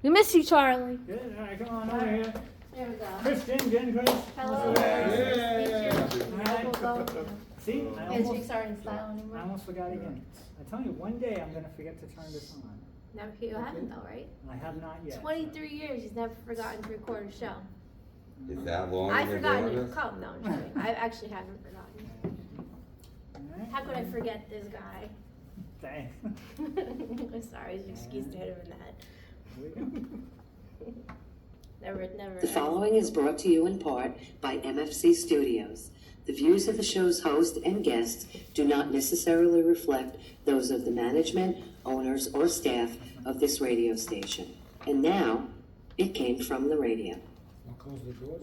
We miss you, Charlie. Good. All right, come on over here. There we go. Chris, Jen, Chris. Hello. Yeah. Hello. See, His cheeks aren't in style anymore. I almost forgot again. I tell you, one day I'm going to forget to turn this on. Never, you haven't though, right? I have not yet. 23 years, he's never forgotten to record a show. Is that long? I've been forgotten doing to this? come, no, I'm kidding. I actually haven't forgotten. All How could I forget this guy? right. Thanks. I'm sorry, his excuse to hit him in the head. Here we go. Never. The following is brought to you in part by MFC Studios. The views of the show's host and guests do not necessarily reflect those of the management, owners, or staff of this radio station. And now, it came from the radio. I'll close the doors.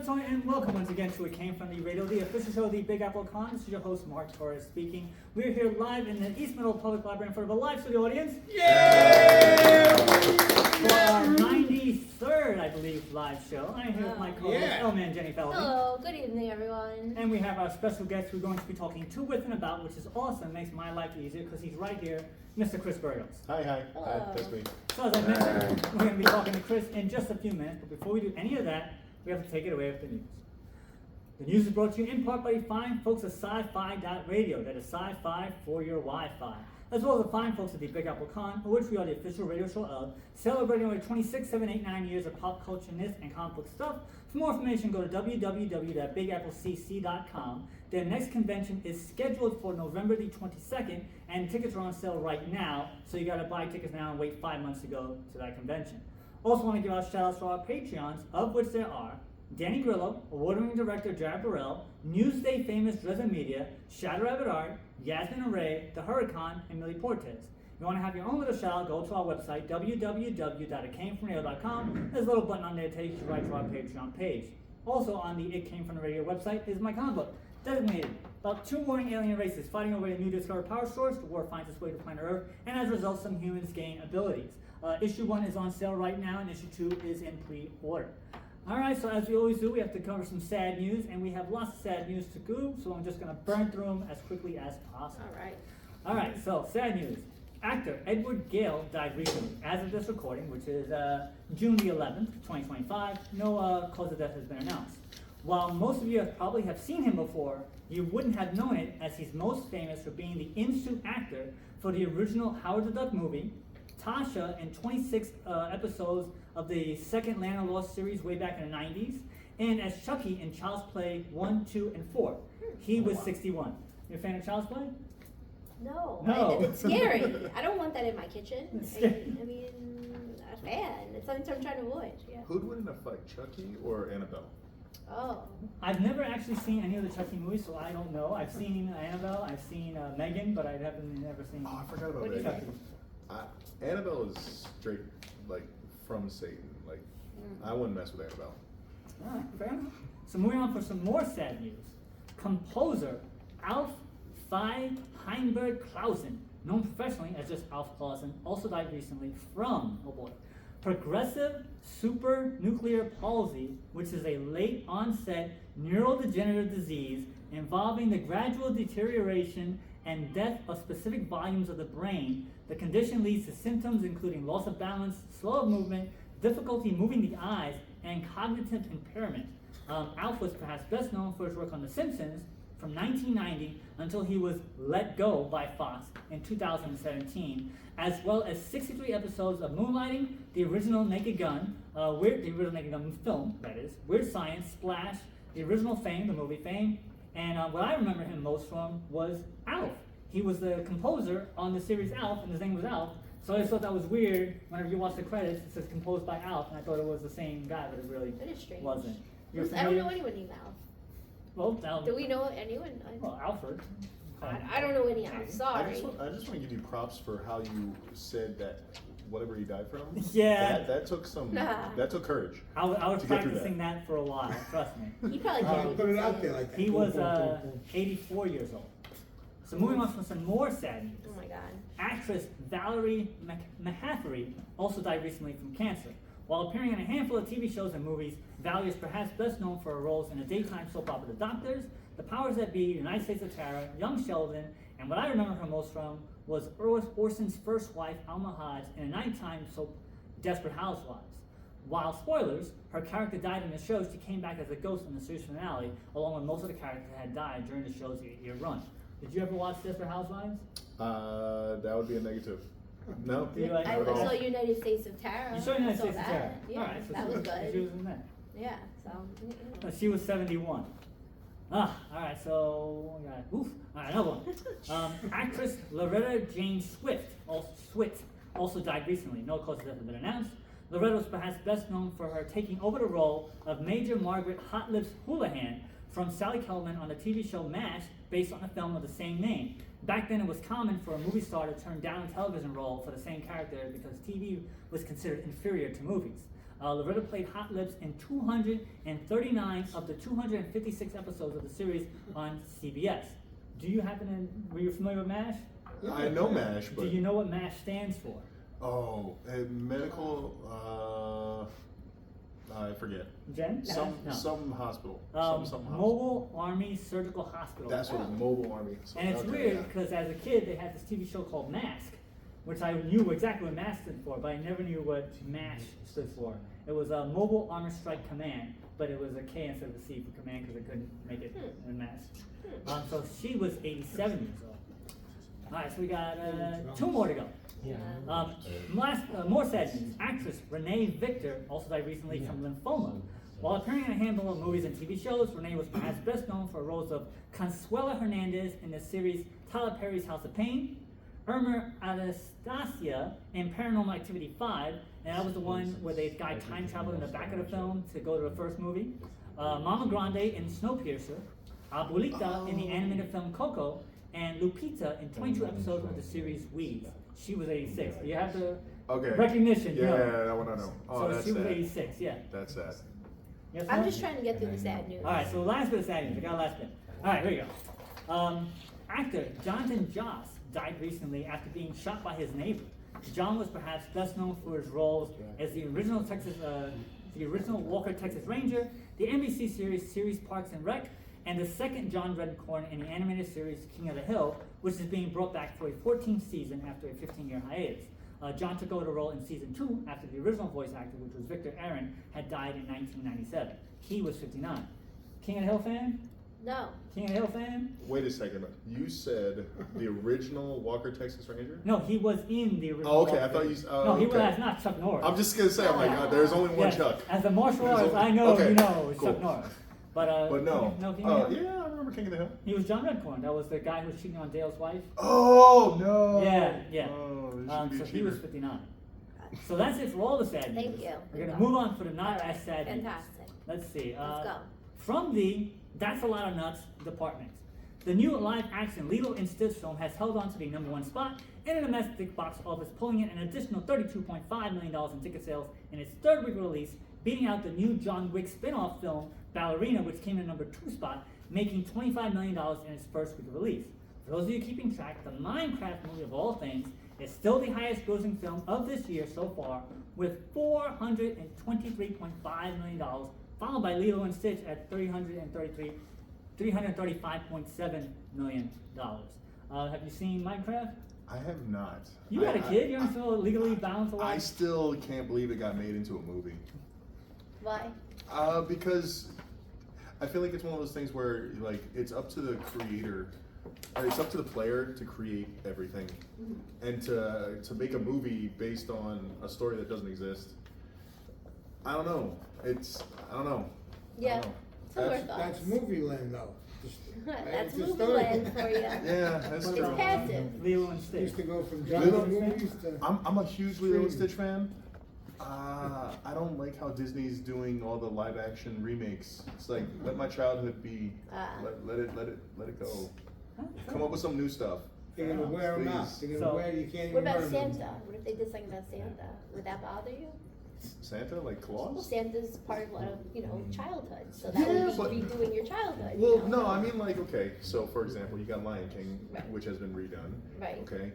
And welcome once again to It Came From The Radio, the official show of the Big Apple Con. This is your host, Mark Torres, speaking. We're here live in the East Middle Public Library in front of a live studio audience. Yeah! For our 93rd, I believe, live show. I'm here with my co-host, Elman Jenny Feldman. Hello, good evening, everyone. And we have our special guest we're going to be talking to, with, and about, which is awesome. Makes my life easier because he's right here, Mr. Kris Burgos. Hi. Hello. That's me. So as I mentioned, we're going to be talking to Kris in just a few minutes, but before we do any of that, we have to take it away with the news. The news is brought to you in part by the fine folks at sci-fi.radio, that is sci-fi for your Wi-Fi, as well as the fine folks at the Big Apple Con, of which we are the official radio show of, celebrating over 26, 7, 8, 9 years of pop culture ness and comic book stuff. For more information, go to www.bigapplecc.com. Their next convention is scheduled for November the 22nd, and tickets are on sale right now, so you got to buy tickets now and wait 5 months to go to that convention. Also want to give out shout outs to our Patreons, of which there are Danny Grillo, award-winning director Jared Burrell, Newsday famous Dresden Media, Shadow Rabbit Art, Yasmin Array, The Huracan, and Millie Portes. If you want to have your own little shout out, go to our website, www.itcamefromradio.com. There's a little button on there that takes you right to our Patreon page. Also on the It Came From The Radio website is my comic book, Designated, about two warring alien races fighting over a new discovered power source. The war finds its way to planet Earth, and as a result, some humans gain abilities. Issue 1 is on sale right now, and issue 2 is in pre-order. Alright, so as we always do, we have to cover some sad news, and we have lots of sad news to go, so I'm just going to burn through them as quickly as possible. Alright, so sad news. Actor Edward Gale died recently, as of this recording, which is June the 11th, 2025. No cause of death has been announced. While most of you probably have seen him before, you wouldn't have known it, as he's most famous for being the in-suit actor for the original Howard the Duck movie, Tasha in 26 episodes of the second Land of Lost series way back in the 90s, and as Chucky in Child's Play 1, 2, and 4. He was 61. You a fan of Child's Play? No. No. It's scary. I don't want that in my kitchen. I mean, a fan. It's something I'm trying to avoid. Yeah. Who'd win in a fight, Chucky or Annabelle? Oh. I've never actually seen any of the Chucky movies, so I don't know. I've seen Annabelle, I've seen Megan, but I haven't never seen Oh, I forgot about What do you Megan. Chucky. Annabelle is straight, like, from Satan. Like, I wouldn't mess with Annabelle. Alright, fair enough. So moving on for some more sad news. Composer Alf Heinberg Clausen, known professionally as just Alf Clausen, also died recently from, oh boy, progressive supranuclear palsy, which is a late onset neurodegenerative disease involving the gradual deterioration and death of specific volumes of the brain. The condition leads to symptoms including loss of balance, slow of movement, difficulty moving the eyes, and cognitive impairment. Alf was perhaps best known for his work on The Simpsons from 1990 until he was let go by Fox in 2017, as well as 63 episodes of Moonlighting, the original Naked Gun, the original Naked Gun film, that is, Weird Science, Splash, the original Fame, the movie Fame, and what I remember him most from was Alf. He was the composer on the series Alf, and his name was Alf. So I just thought that was weird. Whenever you watch the credits, it says composed by Alf, and I thought it was the same guy, but it really That is strange. wasn't. I don't know anyone named Alf. Well, Do we know anyone? well, Alfred. I don't know any Alf. I Sorry. just want to give you props for how you said that whatever he died from. Yeah. That took courage. I was to get through practicing that for a while, trust me. He probably can't Put even it out say there it. like that. He Boom, was boom, boom, boom. 84 years old. So moving on from some more sad news. Oh my god. Actress Valerie Mahaffey also died recently from cancer. While appearing in a handful of TV shows and movies, Valerie is perhaps best known for her roles in the daytime soap opera The Doctors, The Powers That Be, United States of Tara, Young Sheldon, and what I remember her most from was Orson's first wife, Alma Hodge, in a nighttime soap Desperate Housewives. While spoilers, her character died in the show, she came back as a ghost in the series finale, along with most of the characters that had died during the show's 8-year run. Did you ever watch Desperate Housewives? That would be a negative. No. You like- I not at all. saw United States of Tara. You saw United I saw States of that. Tara. Yeah, All right, so that she was good. She was in that. Yeah, so. She was 71. All right, so we got, oof. All right, another one. Actress Loretta Jane Swift also died recently. No cause of death has been announced. Loretta was perhaps best known for her taking over the role of Major Margaret Hot Lips Houlihan from Sally Kellerman on the TV show MASH, based on a film of the same name. Back then, it was common for a movie star to turn down a television role for the same character because TV was considered inferior to movies. Loretta played Hot Lips in 239 of the 256 episodes of the series on CBS. Were you familiar with MASH? I know MASH, but Do you know what MASH stands for? a medical. I forget. Jen? No. Some hospital. Some hospital. Mobile Army Surgical Hospital. That's what mobile army. So, And it's okay, weird yeah. because as a kid they had this TV show called Mask, which I knew exactly what MASH stood for, but I never knew what MASH stood for. It was a Mobile Armor Strike Command, but it was a K instead of a C for command because I couldn't make it in MASH. So she was 87 years old. All right, so we got 2 more to go. More sad news. Actress Renee Victor also died recently from lymphoma. While appearing in a handful of movies and TV shows, Renee was perhaps best known for roles of Consuela Hernandez in the series Tyler Perry's House of Pain, Irma Anastasia in Paranormal Activity 5, and that was the one where the guy time traveled in the back of the film to go to the first movie, Mama Grande in Snowpiercer, Abuelita in the animated film Coco, and Lupita in 22 episodes of the series Weeds. She was 86. You have the recognition. Yeah, you know. that one I know. Oh, So that's she was sad. 86, yeah. That's sad. Yes, I'm ma'am? just trying to get through the sad news. All right, so last bit of sad news. I got a last bit. All right, here we go. Actor Jonathan Joss died recently after being shot by his neighbor. John was perhaps best known for his roles as the original Walker Texas Ranger, the NBC series Parks and Rec, and the second John Redcorn in the animated series King of the Hill, which is being brought back for a 14th season after a 15-year hiatus. John took over the role in season 2 after the original voice actor, which was Victor Aaron, had died in 1997. He was 59. King of the Hill fan? No. King of the Hill fan? Wait a second. You said the original Walker Texas Ranger? No, he was in the original. Oh, okay. I Walker. thought you. No, he okay. was not Chuck Norris. I'm just gonna say. I'm like, there's only one Yes, Chuck. As a martial There's artist, only- I know okay, you know it's cool. Chuck Norris. But no. King of the Hill? Yeah, I remember King of the Hill. He was John Redcorn. That was the guy who was cheating on Dale's wife. Oh no. Yeah. Oh, this should So be a he was cheater. 59. So that's it for all the sad news. Thank you. We're gonna move on for the not as sad news. Fantastic. Let's see. Let's go. From the That's a Lot of Nuts department. The new live-action Lilo & Stitch film has held on to the #1 spot in the domestic box office, pulling in an additional $32.5 million in ticket sales in its 3rd week of release, beating out the new John Wick spin-off film Ballerina, which came in #2 spot, making $25 million in its 1st week of release. For those of you keeping track, the Minecraft movie of all things is still the highest grossing film of this year so far, with $423.5 million, followed by Lilo & Stitch at $335.7 million. Have you seen Minecraft? I have not. You got a kid? You're still legally bound to watch? I still can't believe it got made into a movie. Why? Because I feel like it's one of those things where like it's up to the creator, or it's up to the player to create everything, and to make a movie based on a story that doesn't exist. I don't know. I don't know. Yeah. I don't know. Similar thoughts. That's movie land though. That's It's a movie story. land for you. Yeah, that's It's true. passive. Lilo & Stitch. Used to go from Lilo- genre movies to. I'm a huge Lilo & Stitch fan. I don't like how Disney's doing all the live action remakes. It's like let my childhood be. Let it go. Come up with some new stuff. They're gonna wear them out. Please. They're gonna So- wear, you can't What even about wear them. Santa? What if they did something about Santa? Would that bother you? Santa, like Well, Claus? Santa's part of, childhood, so Yeah, that but- would be redoing your childhood. Well, you know? no, I mean like, okay, so for example, you got Lion King, Right. which has been redone. Right. Okay.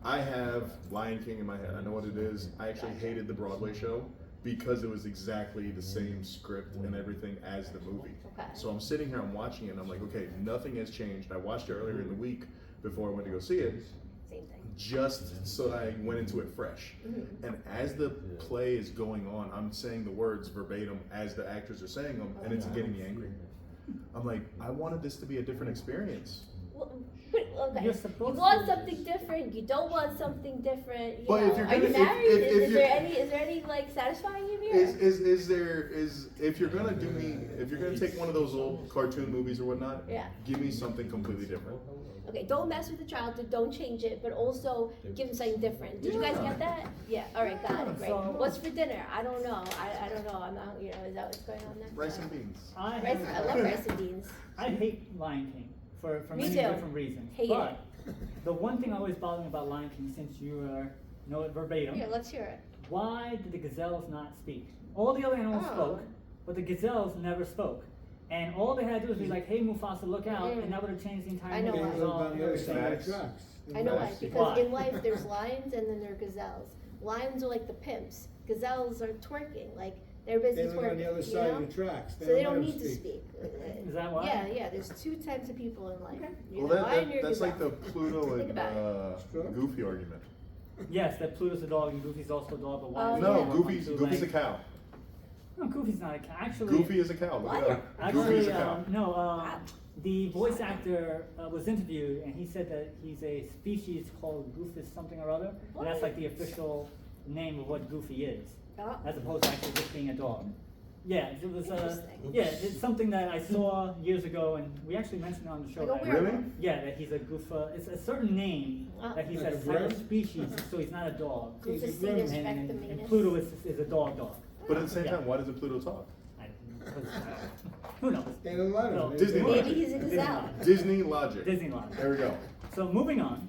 I have Lion King in my head. I know what it is. I actually Gotcha. hated the Broadway show because it was exactly the same script and everything as the movie. Okay. So I'm sitting here, I'm watching it, and I'm like, okay, nothing has changed. I watched it earlier in the week before I went to go see it, Same thing. just so I went into it fresh. Mhm. And as the play is going on, I'm saying the words verbatim as the actors are saying them, and it's getting me angry. I'm like, I wanted this to be a different experience. Well, but, okay. You're You supposed want to. something different. You don't want something different. You But know. if you're Are you gonna- if- married? if Is you're- there any like satisfying you here? Is if you're gonna do me, if you're gonna take one of those old cartoon movies or whatnot, Yeah. give me something completely different. Okay, don't mess with the childhood, don't change it, but also give them something different. Did you guys Yeah. get that? Yeah, all right, got it, great. So- What's for dinner? I don't know, I don't know, I'm not, is that what's going on there? Rice and beans. I I love rice and beans. I hate Lion King for Me many too. different reasons. Hate but the one thing always bothered me about Lion King, since you know it verbatim, Here, let's hear it. why did the gazelles not speak? All the other animals Oh. spoke, but the gazelles never spoke. And all they had to do was be like, hey Mufasa, look out, and that would have changed the entire I know movie. They why. live on the other side of Facts. the tracks. I know why, Facts. because Why? in life there's lions and then there are gazelles. Lions are like the pimps, gazelles are twerking, like they're busy They twerking, live on the other you side know? of the tracks. So they don't let 'em need to speak. Is that why? Yeah, there's two types of people in life. You're Well, the lion or you're that's like the gazelle. Pluto Think and about Sure. Goofy argument. Yes, that Pluto's a dog and Goofy's also a dog, but why? Oh, is No, it yeah. one Goofy's too Goofy's a late? cow. No, Goofy's not a cow. Actually, Goofy is a cow. Look it up. Goofy is Actually, a cow. no. The voice actor was interviewed, and he said that he's a species called Goofus something or other, and that's like the official name of what Goofy is, Oh, as opposed to actually just being a dog. Yeah, it was. Interesting. Yeah, it's something that I saw years ago, and we actually mentioned it on the show. Like a that- werewolf. Really? Yeah, that he's a goofa. It's a certain name that he's Like a a type of bird? species, so he's not a dog. Goofus He's a cetus gremlin. And rectominus. Pluto is a dog. But at the same Yeah. time, why doesn't Pluto talk? Who knows? They don't let No, them. Disney Maybe logic. he's a gazelle. Disney logic. Disneyland. There we go. So moving on,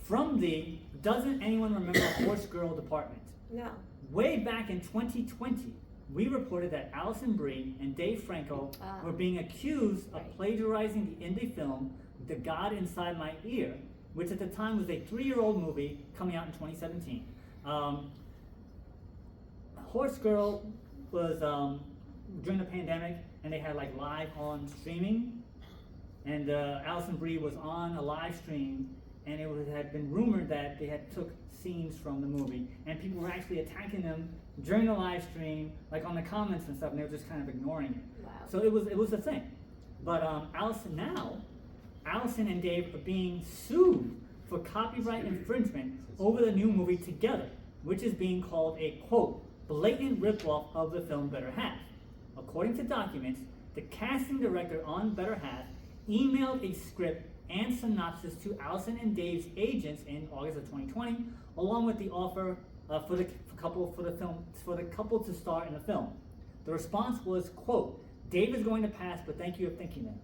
from the doesn't anyone remember Horse Girl department? No. Way back in 2020, we reported that Alison Brie and Dave Franco Ah. were being accused of Right. plagiarizing the indie film The God Inside My Ear, which at the time was a 3-year-old movie coming out in 2017. Horse Girl was during the pandemic, and they had like live on streaming, and Alison Brie was on a live stream, and had been rumored that they had took scenes from the movie, and people were actually attacking them during the live stream, like on the comments and stuff, and they were just kind of ignoring it. Wow. So it was a thing. But Allison and Dave are being sued for copyright infringement over the new movie Together, which is being called a quote blatant ripoff of the film Better Half. According to documents, the casting director on Better Half emailed a script and synopsis to Allison and Dave's agents in August of 2020, along with the offer for the couple to star in the film. The response was, quote, Dave is going to pass, but thank you for thinking that.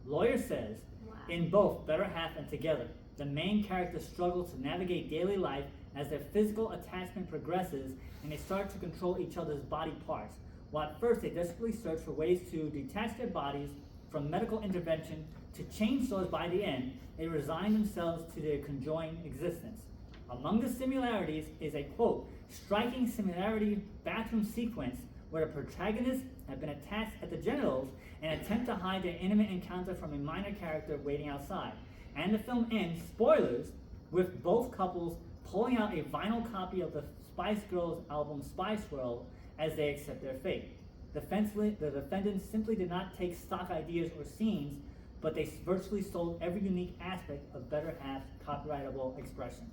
Lawyer says, Wow. in both Better Half and Together, the main characters struggle to navigate daily life as their physical attachment progresses and they start to control each other's body parts. While at first they desperately search for ways to detach their bodies from medical intervention to chainsaws, by the end, they resign themselves to their conjoined existence. Among the similarities is a, quote, striking similarity bathroom sequence where the protagonists have been attached at the genitals and attempt to hide their intimate encounter from a minor character waiting outside. And the film ends, spoilers, with both couples pulling out a vinyl copy of the Spice Girls album Spice World as they accept their fate. The defendants simply did not take stock ideas or scenes, but they virtually stole every unique aspect of Better Half's copyrightable expression.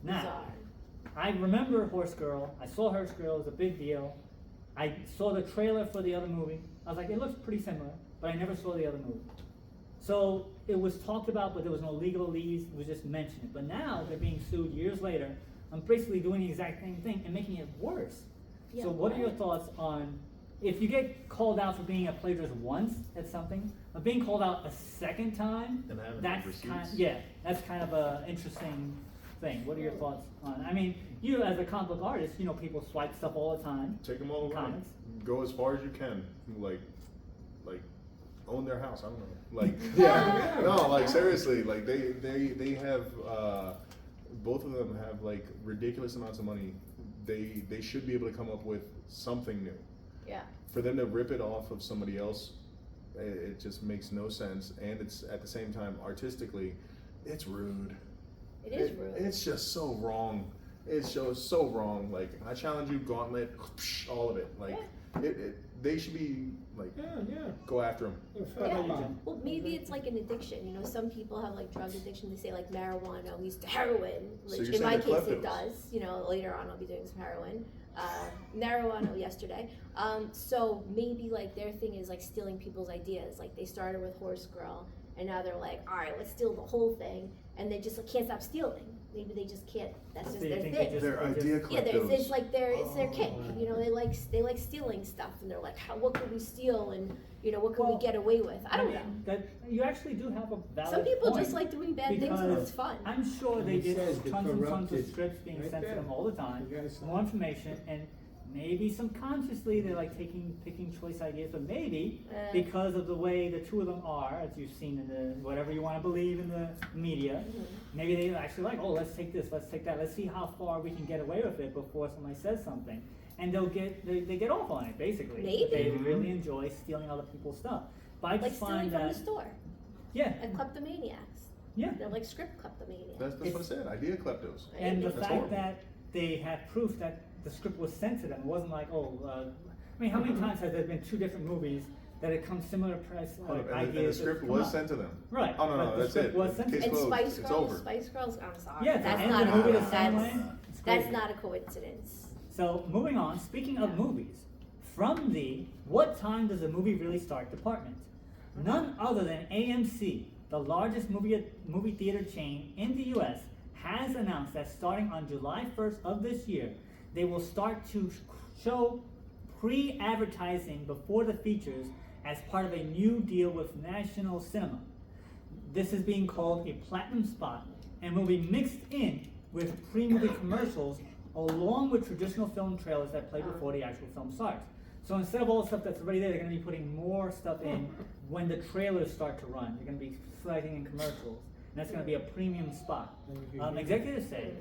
Now, Bizarre. I remember Horse Girl. I saw Horse Girl. It was a big deal. I saw the trailer for the other movie. I was like, it looks pretty similar, but I never saw the other movie. So it was talked about, but there was no legal leads. It was just mentioned. But now they're being sued years later. I'm basically doing the exact same thing and making it worse. Yeah, So what are your right. thoughts on, if you get called out for being a plagiarist once at something, being called out a second time, And having that's receipts. that's kind of a interesting thing. What are your thoughts on? I mean, you as a comic book artist, you know people swipe stuff all the time. Take them all away. Comics. Go as far as you can. Like own their house. I don't know. Like, yeah, no, like seriously, like they have both of them have like ridiculous amounts of money. They should be able to come up with something new. Yeah. For them to rip it off of somebody else, it just makes no sense. And it's at the same time artistically, it's rude. It is rude. It's just so wrong. It's so wrong. Like, I challenge you, Gauntlet, all of it. Like, they should be like, go after them. Yeah. Well, maybe it's like an addiction. You know, some people have like drug addiction. They say like marijuana leads to heroin, So which you're in my saying case the it kleptos. does. You know, later on I'll be doing some heroin. Marijuana yesterday. So maybe like their thing is like stealing people's ideas. Like they started with Horse Girl, and now they're like, all right, let's steal the whole thing, and they just like, can't stop stealing. Maybe they just can't. That's just So you their think thing. they Their they idea Yeah, kleptos. it's like it's their kink. You know, they like stealing stuff, and they're like, what could we steal, and you know, what could Well, we get away with? I don't know. That you actually do have a valid Some people point, just like doing bad things and because it's fun. I'm sure they He get says the tons and tons of corrupted scripts being right sent to there. them all the time, You guys saw more it. information, and maybe subconsciously they're like picking choice ideas, but maybe because of the way the two of them are, as you've seen in the whatever you want to believe in the media, maybe they actually like, oh, let's take this, let's take that, let's see how far we can get away with it before somebody says something, and they get off on it basically. Maybe. They really enjoy stealing other people's stuff. But I Like just stealing find from that the store, yeah, like kleptomaniacs. yeah. They're like script kleptomaniacs. That's what I said. Idea kleptos. And the That's fact horrible. that they had proof that the script was sent to them, it wasn't like, I mean, how many times has there been two different movies that had come similar press And the ideas? script that was come up? sent to them. Right. Oh no, but no, the that's script it. was sent to Case them. And closed. Spice It's Girls, over. Spice Girls, I'm sorry. Yeah, that's to end not the movie a, the same that's, way. It's that's crazy. not a coincidence. So moving on, speaking of movies, from the what time does a movie really start department, none other than AMC, the largest movie theater chain in the U.S., has announced that starting on July 1st of this year, they will start to show pre-advertising before the features as part of a new deal with National Cinema. This is being called a platinum spot and will be mixed in with pre-movie commercials along with traditional film trailers that play before the actual film starts. So instead of all the stuff that's already there, they're going to be putting more stuff in when the trailers start to run. They're going to be flagging in commercials, and that's going to be a premium spot. Executives say,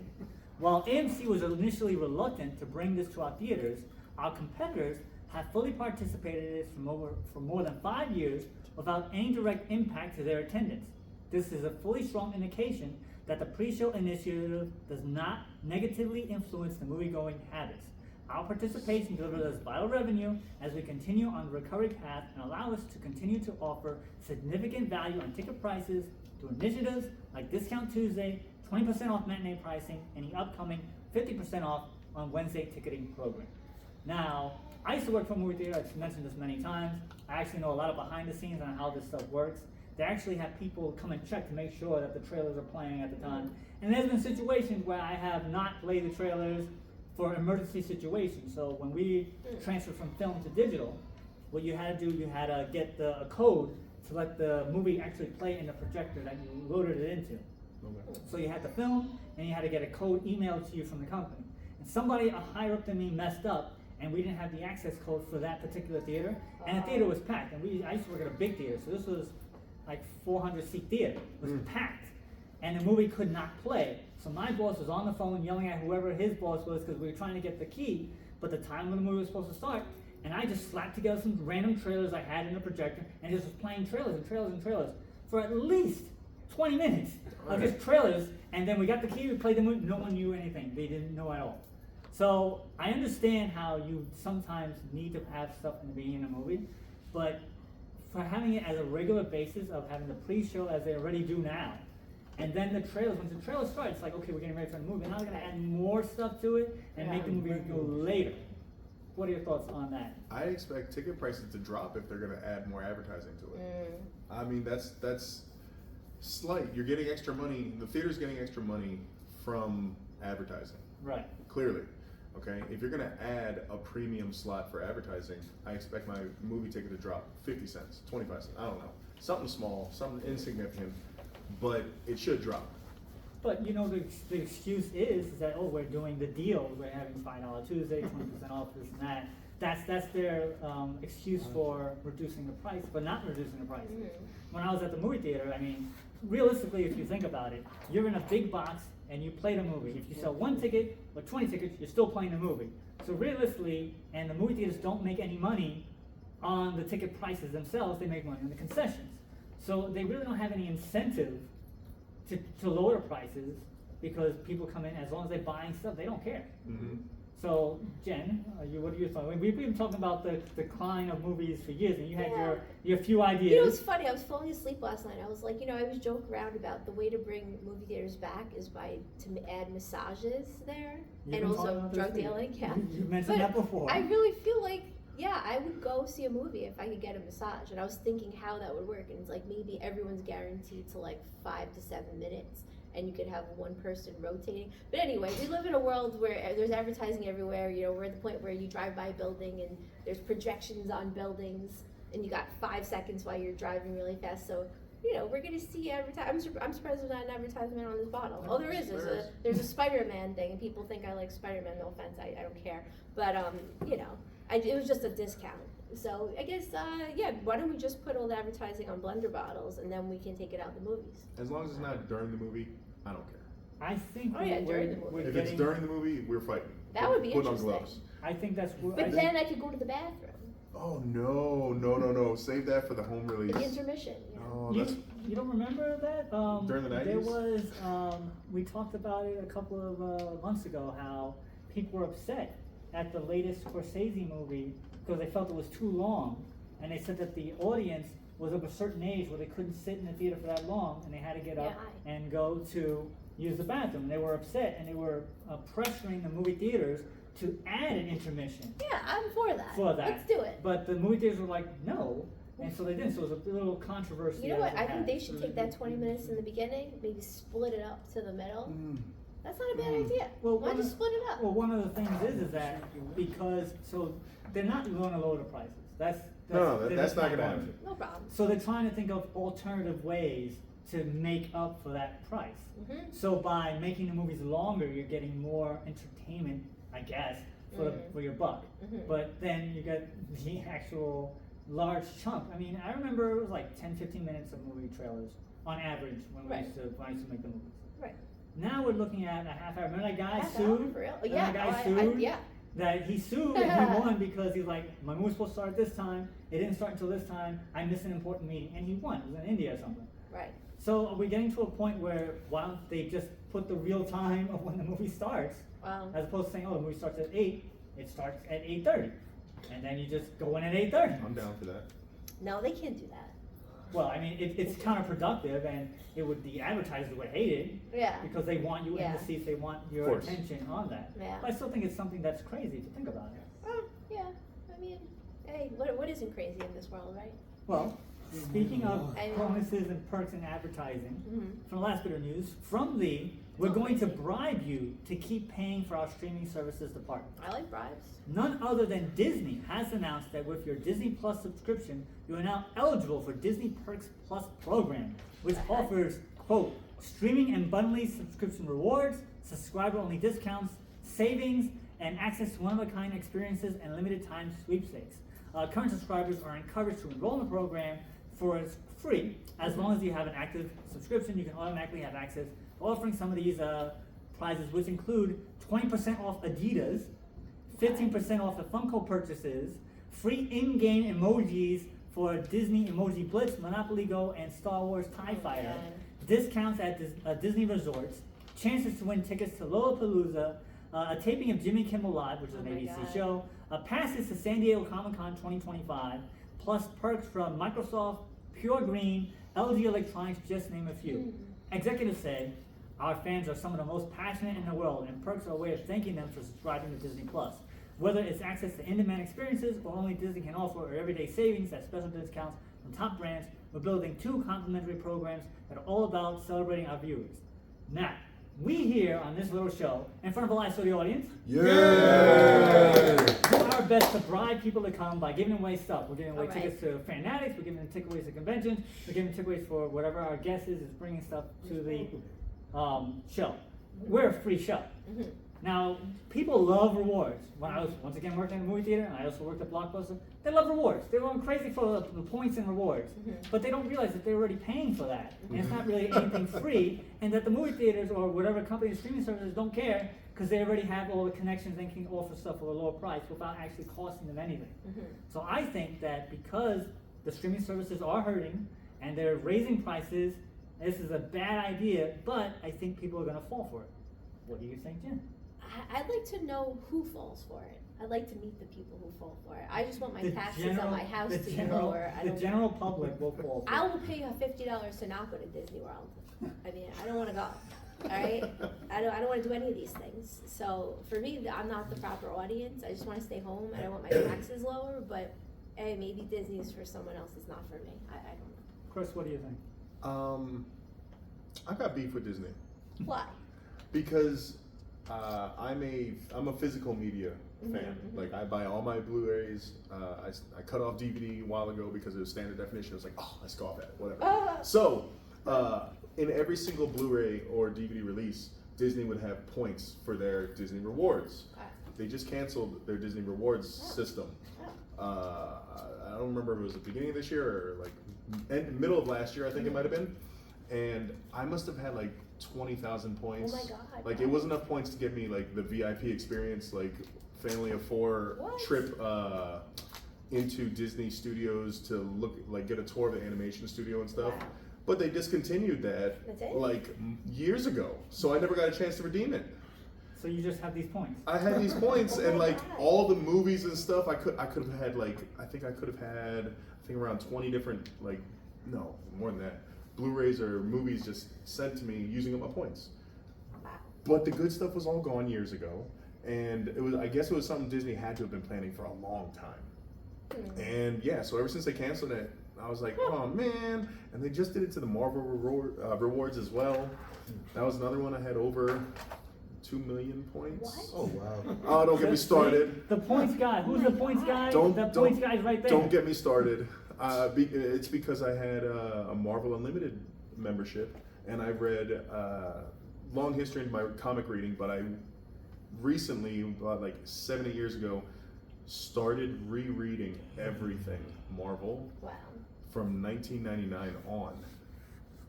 while AMC was initially reluctant to bring this to our theaters, our competitors have fully participated in this for more than 5 years without any direct impact to their attendance. This is a fully strong indication that the pre-show initiative does not negatively influence the movie-going habits. Our participation delivers us vital revenue as we continue on the recovery path and allow us to continue to offer significant value on ticket prices through initiatives like Discount Tuesday, 20% off matinee pricing, and the upcoming 50% off on Wednesday ticketing program. Now, I used to work for a movie theater, I've mentioned this many times. I actually know a lot of behind the scenes on how this stuff works. They actually have people come and check to make sure that the trailers are playing at the time. And there's been situations where I have not played the trailers for emergency situations. So when we transferred from film to digital, what you had to do, you had to get a code to let the movie actually play in the projector that you loaded it into. Okay. So you had to film, and you had to get a code emailed to you from the company. And somebody higher up than me messed up, and we didn't have the access code for that particular theater, and the theater was packed. And I used to work at a big theater, so this was like 400-seat theater. It was packed, and the movie could not play. So my boss was on the phone yelling at whoever his boss was because we were trying to get the key, but the time when the movie was supposed to start, and I just slapped together some random trailers I had in the projector, and just was playing trailers and trailers and trailers for at least 20 minutes of just trailers, and then we got the key, we played the movie, no one knew anything. They didn't know at all. So I understand how you sometimes need to have stuff in the beginning of a movie, but for having it as a regular basis of having the pre-show as they already do now, and then the trailers, once the trailer starts, it's like, okay, we're getting ready for the movie, and now they're gonna add more stuff to it and make the movie go later. What are your thoughts on that? I expect ticket prices to drop if they're gonna add more advertising to it. I mean, that's slight. You're getting extra money. The theater's getting extra money from advertising. Right. Clearly. Okay, if you're gonna add a premium slot for advertising, I expect my movie ticket to drop 50 cents, 25 cents, I don't know. something small, something insignificant, but it should drop. But you know, the excuse is that, oh, we're doing the deal, we're having $5 Tuesday, 20% off this and that. That's their excuse for reducing the price, but not reducing the price. When I was at the movie theater, I mean, realistically, if you think about it, you're in a big box and you play the movie. If you sell 1 ticket or 20 tickets, you're still playing the movie. So realistically, and the movie theaters don't make any money on the ticket prices themselves, they make money on the concessions. So they really don't have any incentive to lower prices, because people come in, as long as they're buying stuff, they don't care. So, Jen, what are your thoughts? We've been talking about the decline of movies for years, and you had your few ideas. You know, it's funny. I was falling asleep last night. I was like, I always joke around about the way to bring movie theaters back is to add massages there, and also drug dealing. Yeah, you mentioned that before. I really feel like, I would go see a movie if I could get a massage, and I was thinking how that would work, and it's like maybe everyone's guaranteed to like 5 to 7 minutes. And you could have one person rotating. But anyway, we live in a world where there's advertising everywhere. We're at the point where you drive by a building and there's projections on buildings, and you got 5 seconds while you're driving really fast. So, we're gonna see advertising. I'm surprised there's not an advertisement on this bottle. Oh, there is. There's a Spider-Man thing, and people think I like Spider-Man. No offense, I don't care. But it was just a discount. So I guess, why don't we just put all the advertising on blender bottles, and then we can take it out the movies? As long as it's not during the movie, I don't care. I think during the movie. If it's during the movie, we're fighting. That would be Put on interesting. gloves. I think that's. But then I could go to the bathroom. Oh no! Save that for the home release. The intermission. Oh, that's You don't remember that? During the 90s? There was, we talked about it a couple of months ago, how people were upset at the latest Scorsese movie because they felt it was too long, and they said that the audience was of a certain age where they couldn't sit in the theater for that long, and they had to get up and go to use the bathroom. And they were upset, and they were pressuring the movie theaters to add an intermission. Yeah, I'm for that. Let's do it. But the movie theaters were like, no, and so they didn't. So it was a little controversy. You know what? I think they should take that 20 minutes in the beginning, maybe split it up to the middle. That's not a bad idea. Well, why just split it up? Well, one of the things is that because they're not going to lower the prices. That's not going to happen. No problem. So they're trying to think of alternative ways to make up for that price. So by making the movies longer, you're getting more entertainment, I guess, for your buck. But then you get the actual large chunk. I mean, I remember it was like 10-15 minutes of movie trailers on average when I used to make the movies. Right. Now we're looking at a half hour. Remember that guy Half sued? hour, for real? That guy sued? That he sued and he won because he's like, my movie was supposed to start at this time, it didn't start until this time, I missed an important meeting, and he won. It was in India or something. Right. So are we getting to a point where, why don't they just put the real time of when the movie starts, as opposed to saying, oh, the movie starts at 8, it starts at 8:30, and then you just go in at 8:30. I'm down for that. No, they can't do that. Well, I mean, it's counterproductive, and the advertisers would hate it. Yeah. Because they want you in the seats, they want your attention on that. Yeah. But I still think it's something that's crazy if you think about it. Yeah. I mean, hey, what isn't crazy in this world, right? Well, speaking of bonuses and perks in advertising, from the last bit of news, from Lee, we're going to bribe you to keep paying for our streaming services department. I like bribes. None other than Disney has announced that with your Disney Plus subscription, you are now eligible for Disney Perks Plus program, which offers, quote, streaming and bundling subscription rewards, subscriber-only discounts, savings, and access to one-of-a-kind experiences and limited-time sweepstakes. Current subscribers are encouraged to enroll in the program for free. As long as you have an active subscription, you can automatically have access to offering some of these prizes, which include 20% off Adidas, 15% off the Funko purchases, free in-game emojis for Disney Emoji Blitz, Monopoly Go, and Star Wars TIE Fighter, discounts at Disney resorts, chances to win tickets to Lollapalooza, a taping of Jimmy Kimmel Live, which is an ABC show, passes to San Diego Comic-Con 2025, plus perks from Microsoft, Pure Green, LG Electronics, just name a few. Executives say, our fans are some of the most passionate in the world, and perks are a way of thanking them for subscribing to Disney Plus. Whether it's access to in-demand experiences or only Disney can offer, or everyday savings at special discounts from top brands, we're building 2 complimentary programs that are all about celebrating our viewers. Now, we here on this little show, in front of a live studio audience, Yeah. do our best to bribe people to come by giving away stuff. We're giving away Alright. tickets to Fanatics, we're giving takeaways to conventions, we're giving takeaways for whatever our guest is bringing stuff to the show. We're a free show. Mhm. Now, people love rewards. When I was, once again, working in a movie theater, and I also worked at Blockbuster, they love rewards. They're going crazy for the points and rewards. But they don't realize that they're already paying for that. And it's not really anything free, and that the movie theaters or whatever company streaming services don't care because they already have all the connections and can offer stuff for a lower price without actually costing them anything. So I think that because the streaming services are hurting and they're raising prices, this is a bad idea, but I think people are going to fall for it. What do you think, Jen? I'd like to know who falls for it. I'd like to meet the people who fall for it. I just want my taxes on my house to be lower. The general public will fall for I it. will pay $50 to not go to Disney World. I mean, I don't want to go. All right, I don't want to do any of these things. So for me, I'm not the proper audience. I just want to stay home. I don't want my taxes lower. But hey, maybe Disney's for someone else. It's not for me. I don't know. Chris, what do you think? I got beef with Disney Why? because I'm a physical media fan. Like I buy all my Blu-rays. I cut off DVD a while ago because it was standard definition. I was like, oh, let's go off that, whatever. So in every single Blu-ray or DVD release, Disney would have points for their Disney Rewards. They just canceled their Disney Rewards system. I don't remember if it was the beginning of this year or like middle of last year, I think it might have been. And I must have had like 20,000 points. Oh my God. Like it was enough points to get me like the VIP experience, like family of four What? trip into Disney Studios to get a tour of the animation studio and stuff. Wow. But they discontinued that That's it? like years ago, so I never got a chance to redeem it. So you just have these points. I had these points Oh and my like God. all the movies and stuff. I could have had like I think around 20 different no more than that Blu-rays or movies just sent to me using up my points. Wow. But the good stuff was all gone years ago, and I guess it was something Disney had to have been planning for a long time. And yeah, so ever since they canceled it, I was like, oh man. And they just did it to the Marvel rewards as well. That was another one I had over 2 million points. What? Oh, wow. Oh, don't get me started. The points guy. Who's the points guy? Don't- The don't- points guy's right there. Don't get me started. It's because I had a Marvel Unlimited membership, and I read long history in my comic reading, but I recently, about like 7-8 years ago, started rereading everything Marvel Wow. from 1999 on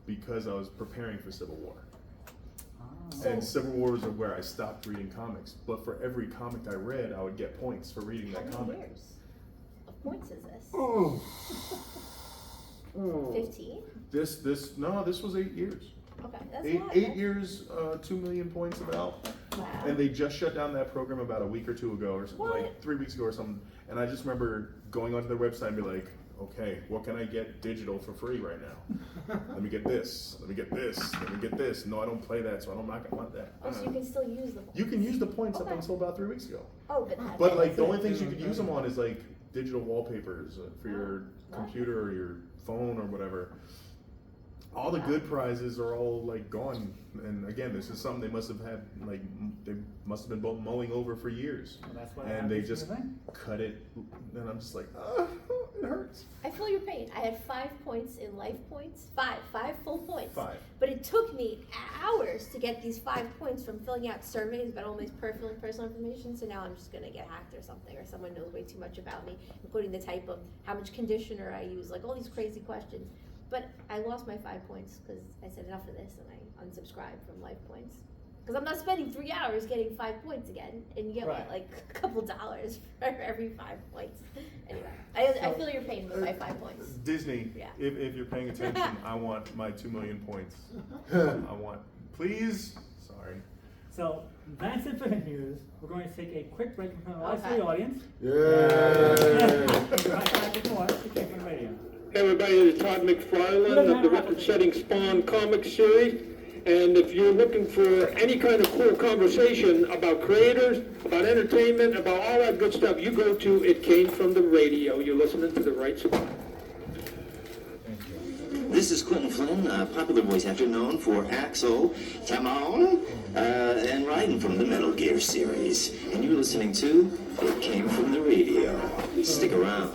because I was preparing for Civil War. And Civil War was where I stopped reading comics. But for every comic I read, I would get points for reading How that many comic. years of points is this? Oh. 15? This was 8 years. Okay, that's Eight a lot. 8 years, 2 million points about. Wow. And they just shut down that program about a week or two ago, or something, What? like 3 weeks ago or something. And I just remember going onto their website and be like, okay, what can I get digital for free right now? Let me get this. Let me get this. Let me get this. No, I don't play that, so I'm not gonna want that. Oh, so you can still use the points. You can use the points up Okay. until about 3 weeks ago. Oh, but that's But like it. the only things you could use them on is like digital wallpapers for your computer or your phone or whatever. All the good prizes are all like gone. And again, this is something they must have had they must have been mulling over for years. Well, that's why And they happens to just the thing. cut it, and I'm just like, it hurts. I feel your pain. I had 5 points in life points. Five full points. 5. But it took me hours to get these 5 points from filling out surveys about all my personal information. So now I'm just gonna get hacked or something, or someone knows way too much about me, including the type of how much conditioner I use, like all these crazy questions. But I lost my 5 points because I said enough of this and I unsubscribed from life points. Because I'm not spending 3 hours getting 5 points again, and you get Right. what, like a couple dollars for every 5 points. Anyway, I feel your pain with my 5 points. Disney, Yeah. if you're paying attention, I want my 2 million points. I want, please. Sorry. So that's it for the news. We're going to take a quick break in front of the live Okay. studio audience. Yeah. We'll be right back with more TK from Radio. Hey everybody, this is Todd McFarlane of the record-setting Spawn comic series. And if you're looking for any kind of cool conversation about creators, about entertainment, about all that good stuff, you go to It Came From The Radio. You're listening to the right spot. This is Quentin Flynn, popular voice actor known for Axel, Tamon, and Raiden from the Metal Gear series. And you're listening to It Came From the Radio. Stick around.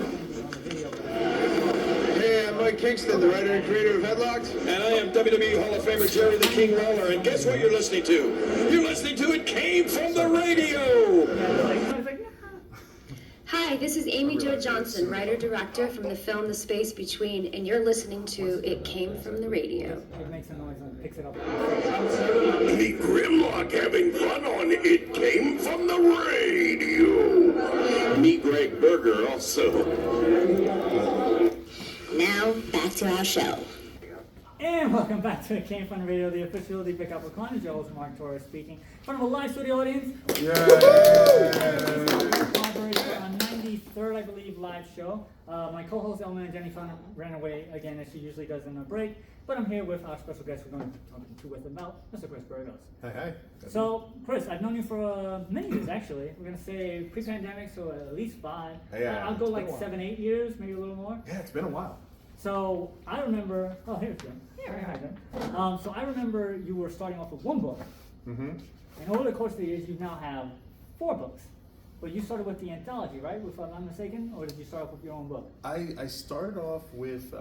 Hey, I'm Mike Kingston, the writer and creator of Headlocked. And I am WWE Hall of Famer Jerry the King Lawler. And guess what you're listening to? You're listening to It Came From the Radio. Hi, this is Amy Jo Johnson, writer-director from the film The Space Between, and you're listening to It Came From the Radio. It makes a noise and picks it up. The Grimlock having fun on It Came From the Radio. Me, Greg Berger, also. Now, back to our show. And welcome back to It Came From the Radio, the official The Pick Up Recliner. Joe is Mark Torres speaking. In front of a live studio audience. On 93rd, I believe, live show. My co-host Elma and Jenny ran away again, as she usually does in a break. But I'm here with our special guest we're going to be talking to with about Mr. Kris Burgos. Hi. So, Kris, I've known you for many years, actually. We're going to say pre-pandemic, so at least 5. Yeah, I'll go it's like been a while. 7, 8 years, maybe a little more. Yeah, it's been a while. So I remember. Oh, here's Jim. Hi, Jim. So I remember you were starting off with one book, Mm-hmm. and over the course of the years, you now have 4 books. But you started with the anthology, right? If I'm not mistaken, or did you start off with your own book? I started off with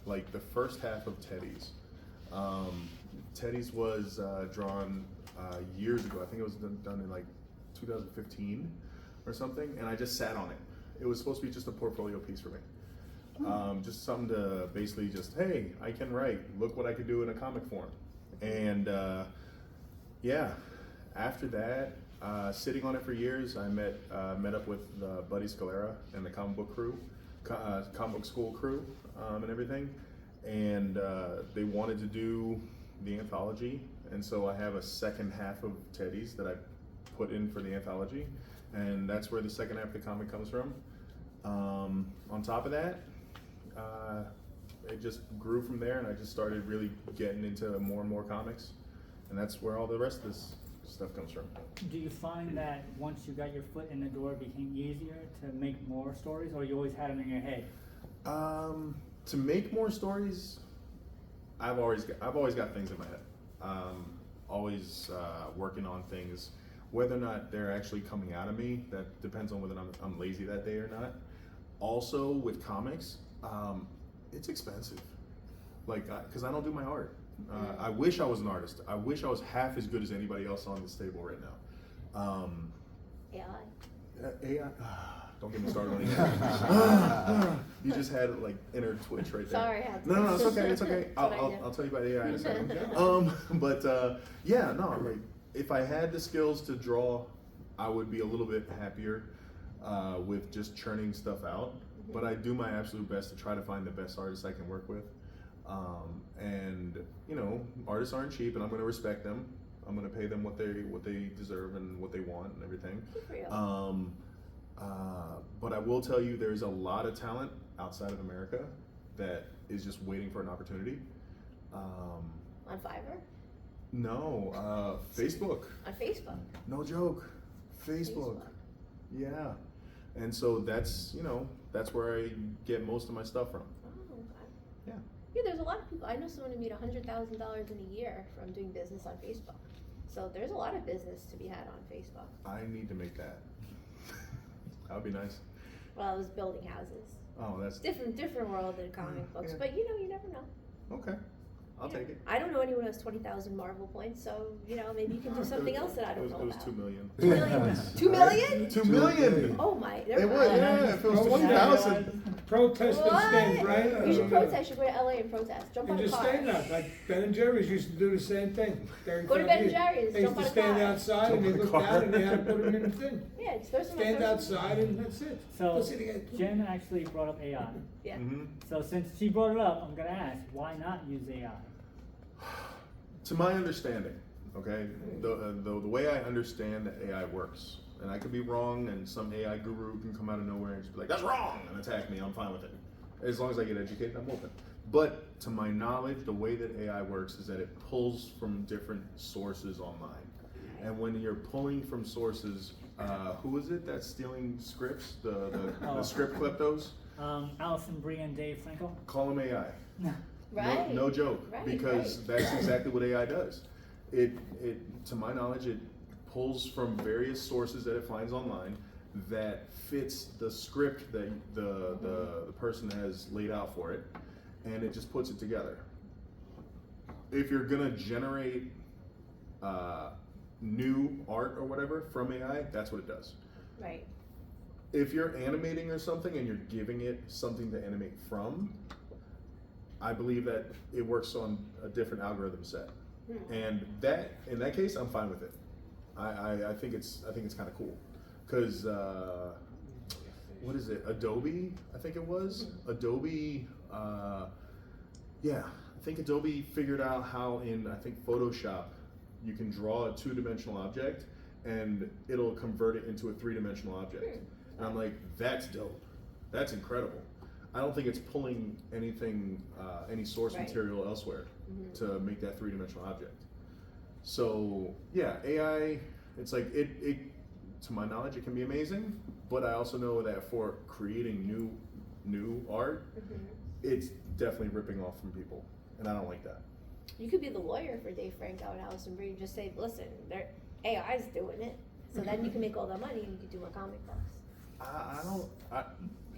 like the first half of Teddy's. Teddy's was drawn years ago. I think it was done in like 2015 or something, and I just sat on it. It was supposed to be just a portfolio piece for me. Just something to basically just, hey, I can write. Look what I could do in a comic form. And yeah, after that, sitting on it for years, I met up with Buddy Scalera and the comic book crew, comic book school crew, and everything. And they wanted to do the anthology, and so I have a second half of Teddy's that I put in for the anthology, and that's where the second half of the comic comes from. On top of that, it just grew from there, and I just started really getting into more and more comics, and that's where all the rest of this stuff comes from. Do you find that once you got your foot in the door, it became easier to make more stories, or you always had them in your head? To make more stories, I've always got things in my head. Always working on things, whether or not they're actually coming out of me. That depends on whether I'm lazy that day or not. Also with comics, it's expensive. Like, because I don't do my art. I wish I was an artist. I wish I was half as good as anybody else on this table right now. AI. Don't get me started on AI. You just had like inner twitch right there. Sorry, I had to. No, it's okay. It's okay. That's what I do. I'll tell you about AI in a second. Yeah, no. Like, if I had the skills to draw, I would be a little bit happier with just churning stuff out. But I do my absolute best to try to find the best artists I can work with. And you know, artists aren't cheap, and I'm going to respect them. I'm going to pay them what they deserve and what they want and everything. Good for you. But I will tell you, there's a lot of talent outside of America that is just waiting for an opportunity. On Fiverr? No, Facebook. On Facebook? No joke, Facebook. Yeah, and so that's where I get most of my stuff from. Oh, okay. Yeah. Yeah, there's a lot of people. I know someone who made $100,000 in a year from doing business on Facebook. So there's a lot of business to be had on Facebook. I need to make that. That would be nice. Well, I was building houses. Oh, that's Different world than comic books, yeah. but you never know. okay. I'll take it. I don't know anyone who has 20,000 Marvel points, so maybe you can do something else that I don't know It was about. 2 million. 2 million? 2 million? 2 million. Oh my! It Never was, mind. yeah. If it was 20,000. Protest and stand, What? right? You should protest. You should go to LA and protest. Jump on And a just car. stand out, like Ben and Jerry's used to do the same thing. Go to Ben and Jerry's, They used jump on to a stand car. outside and they Jump on a looked car. out and they had to put them in the thing. Yeah, it's throw some. Stand outside and that's it. So Go see the guy. Jen actually brought up AI. Yeah. Mm-hmm. So since she brought it up, I'm gonna ask, why not use AI? To my understanding, okay, the way I understand that AI works, and I could be wrong, and some AI guru can come out of nowhere and just be like, that's wrong, and attack me, I'm fine with it. As long as I get educated, I'm open. But to my knowledge, the way that AI works is that it pulls from different sources online. And when you're pulling from sources, who is it that's stealing scripts? The script kleptos? Allison Brie and Dave Frankel. Call them AI. Right. No joke. Right, Because right. that's exactly what AI does. It, to my knowledge, it pulls from various sources that it finds online that fits the script that the person has laid out for it, and it just puts it together. If you're gonna generate new art or whatever from AI, that's what it does. Right. If you're animating or something and you're giving it something to animate from, I believe that it works on a different algorithm set, and that in that case, I'm fine with it. I think it's kind of cool, because what is it? Adobe, I think it was Adobe. Yeah, I think Adobe figured out how in Photoshop you can draw a 2-dimensional object and it'll convert it into a 3-dimensional object. And I'm like, that's dope. That's incredible. I don't think it's pulling anything, any source material elsewhere to make that 3-dimensional object. So yeah, AI, it's like it to my knowledge, it can be amazing, but I also know that for creating new art, it's definitely ripping off from people, and I don't like that. You could be the lawyer for Dave Franco and Allison Brie and just say, listen, AI's doing it. So then you can make all that money and you can do more comic books.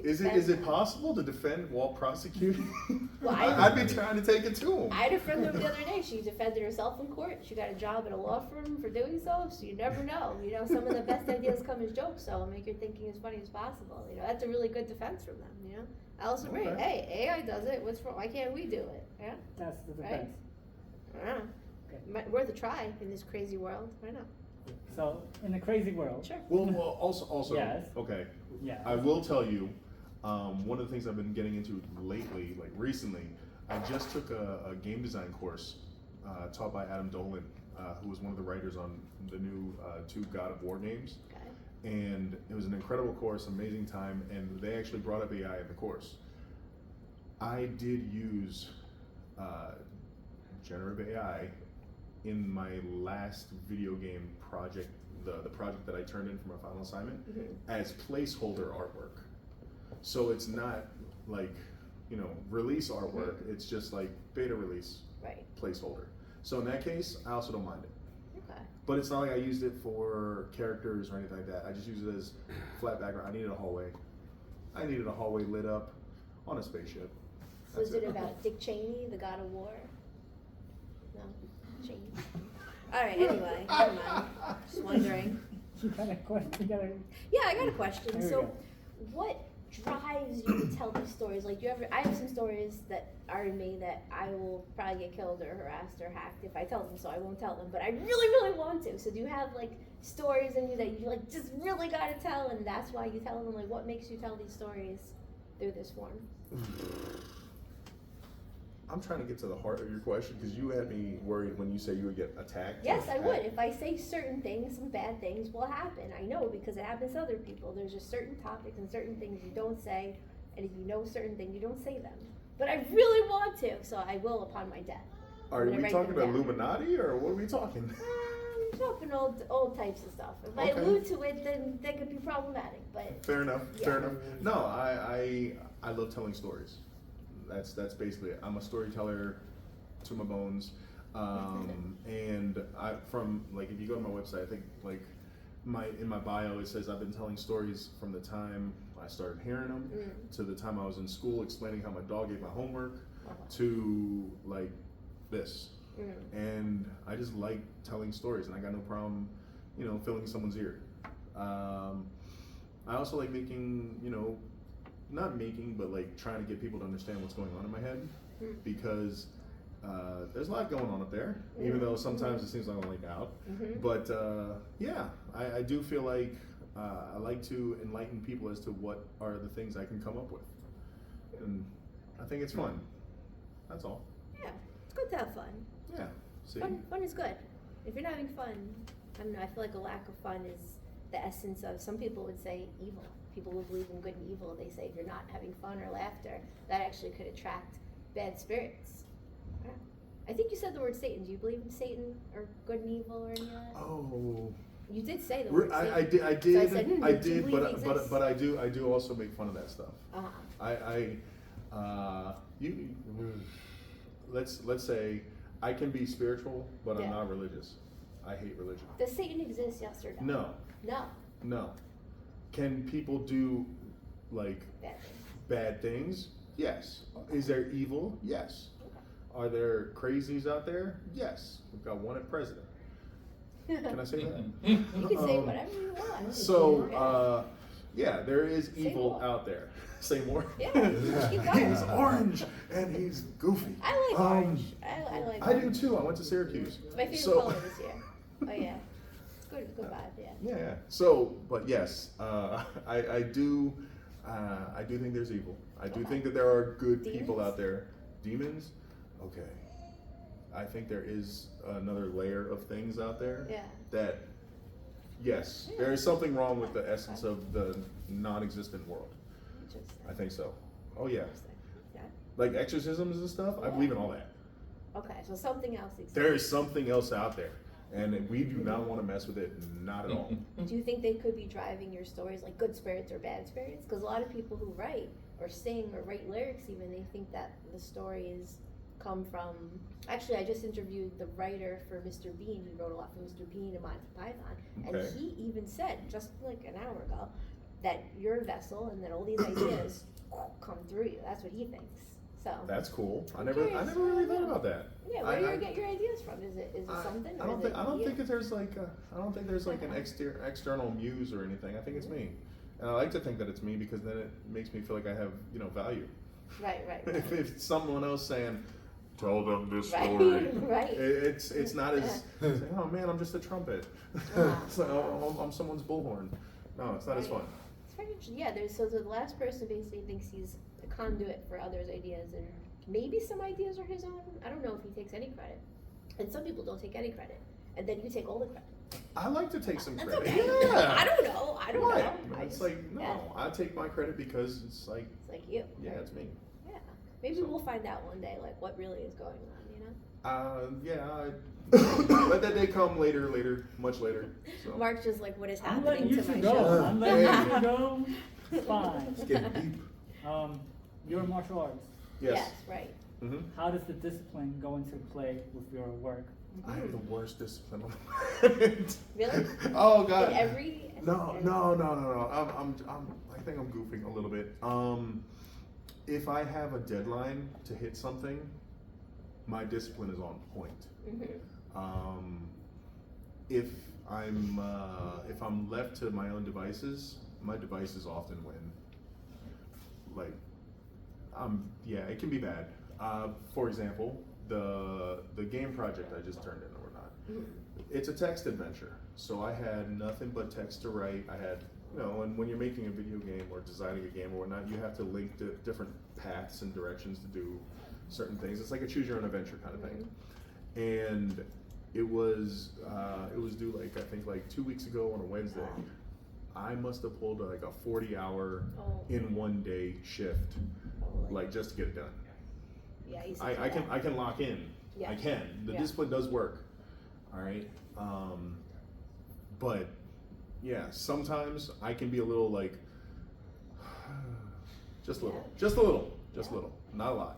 Is it possible to defend while prosecuting? Well, I'd be trying to take it to him. I had a friend over the other day. She defended herself in court. She got a job at a law firm for doing so. So you never know. You know, some of the best ideas come as jokes. So make your thinking as funny as possible. You know, that's a really good defense from them. You know, Allison Brie, Okay. hey, AI does it. What's wrong? Why can't we do it? Yeah, That's the right. defense. I don't know. Worth a try in this crazy world. I know. So in the crazy world, Sure. Well, also, Yes. okay. yeah, I will tell you, one of the things I've been getting into lately, like recently, I just took a game design course taught by Adam Dolan, who was one of the writers on the new 2 God of War games. Okay. And it was an incredible course, amazing time, and they actually brought up AI in the course. I did use generative AI in my last video game project, the project that I turned in for my final assignment, as placeholder artwork. So it's not like, release artwork, it's just like beta release Right. placeholder. So in that case, I also don't mind it. Okay. But it's not like I used it for characters or anything like that. I just used it as flat background. I needed a hallway lit up on a spaceship. Was That's it about Dick Cheney, the God of War? No, Cheney. All right. Anyway, never mind. Just wondering. you got a question. Yeah, I got a question. There we So, go. what drives you to tell these stories? Like, I have some stories that are in me that I will probably get killed or harassed or hacked if I tell them, so I won't tell them. But I really, really want to. So, do you have like stories in you that you like just really gotta tell, and that's why you tell them? Like, what makes you tell these stories through this form? I'm trying to get to the heart of your question because you had me worried when you say you would get attacked. Yes, I would. If I say certain things, some bad things will happen. I know because it happens to other people. There's just certain topics and certain things you don't say, and if you know certain things, you don't say them. But I really want to, so I will upon my death. Are I'm gonna we write talking them down. Illuminati or what are we talking? I'm talking old types of stuff. If I Okay. allude to it, then that could be problematic. But Fair enough. Yeah. Fair enough. No, I love telling stories. That's basically it. I'm a storyteller to my bones, and if you go to my website, I think like in my bio it says I've been telling stories from the time I started hearing them to the time I was in school explaining how my dog ate my homework to like this, and I just like telling stories, and I got no problem, filling someone's ear. I also like making, not making, but like trying to get people to understand what's going on in my head, because there's a lot going on up there, even though sometimes it seems like I'm like out. But yeah, I do feel like I like to enlighten people as to what are the things I can come up with, and I think it's fun. That's all. yeah, it's good to have fun. Yeah. See. Fun is good. If you're not having fun, I don't know. I feel like a lack of fun is the essence of. Some people would say evil. People who believe in good and evil, they say if you're not having fun or laughter, that actually could attract bad spirits. Yeah. I think you said the word Satan. Do you believe in Satan or good and evil or any of that? Oh. You did say the word Satan. I did. So I said, I do you did, believe it exists? but I do also make fun of that stuff. Uh-huh. let's say I can be spiritual, but I'm Yeah. not religious. I hate religion. Does Satan exist, yes or no? No, No. no. Can people do like Bad thing. bad things? Yes. Is there evil? Yes. Are there crazies out there? Yes. We've got one at president. Can I say that? You can say whatever you want. So, yeah, there is Say evil more. out there. Say more? Yeah, keep going. He's orange and he's goofy. I like orange. I like I orange. do too. I went to Syracuse. It's my favorite So- color this year. Oh yeah. It's good. It's good vibe, yeah. Yeah. So, but yes, I do think there's evil. I do Okay. think that there are good people Demons? out there. Demons? Okay. I think there is another layer of things out there Yeah. that, yes, there is something wrong with the essence of the non-existent world. Interesting. I think so. Oh yeah. Interesting. Yeah. Like exorcisms and stuff, I believe in all that. Okay, so something else exists. There is something else out there, and we do not want to mess with it, not at all. Do you think they could be driving your stories like good spirits or bad spirits? Because a lot of people who write or sing or write lyrics even, they think that the stories come from. Actually, I just interviewed the writer for Mr. Bean. He wrote a lot for Mr. Bean and Monty Python, and Okay. he even said just like an hour ago that you're a vessel and that all these ideas come through you. That's what he thinks. So That's cool. I I'm never curious. really thought about that. yeah, where do you get your ideas from? Is it something? I or don't is think it I don't you? think that there's like an external muse or anything. I think it's me, and I like to think that it's me because then it makes me feel like I have value. Right. If it's someone else saying, tell them this Right, story, right. It's not as say, oh man, I'm just a trumpet. It's like, oh, I'm someone's bullhorn. No, it's not as fun. It's very interesting. Yeah, so the last person basically thinks he's a conduit for others' ideas, and maybe some ideas are his own. I don't know if he takes any credit. And some people don't take any credit. And then you take all the credit. I like to take some That's credit. okay. Yeah. I don't know. I don't Right. know. I It's just- like no, yeah. I take my credit because it's like It's like you. yeah, right? it's me. Yeah. Maybe So- we'll find out one day, like, what really is going on, you know? Yeah. Let that day come later, much later. So. Mark's just like, what is I'm happening letting you to two my go. show? I'm letting you go. Fine. It's getting deep. You're a martial artist. Yes. right. Mm-hmm. How does the discipline go into play with your work? I have the worst discipline on the planet. Really? Oh God. In every. No. I think I'm goofing a little bit. If I have a deadline to hit something, my discipline is on point. Mm-hmm. If I'm left to my own devices, my devices often win. Like, yeah, it can be bad. For example, the game project I just turned in or whatnot. It's a text adventure, so I had nothing but text to write. I had, and when you're making a video game or designing a game or whatnot, you have to link to different paths and directions to do certain things. It's like a choose your own adventure kind of thing. And it was due like I think like 2 weeks ago on a Wednesday. I must have pulled like a 40-hour in one day shift, like just to get it done. Yeah, I can lock in. Yeah. I can. The Yeah. discipline does work. All right. But yeah, sometimes I can be a little like, just a little, not a lot.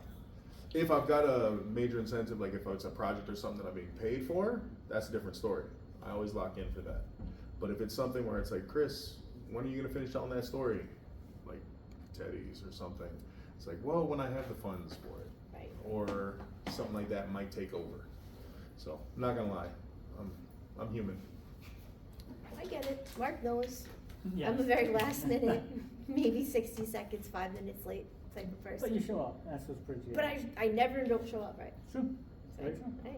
If I've got a major incentive, like if it's a project or something that I'm being paid for, that's a different story. I always lock in for that. But if it's something where it's like, Kris, when are you gonna finish telling that story? Like Teddy's or something. It's like, well, when I have the funds for it. Right. Or something like that might take over. So, I'm not gonna lie. I'm human. I get it. Mark knows. Yes. I'm a very last minute, maybe 60 seconds, 5 minutes late type of person. But you show up. That's what's pretty good. But I never don't show up, right? True. So, Very true. hey.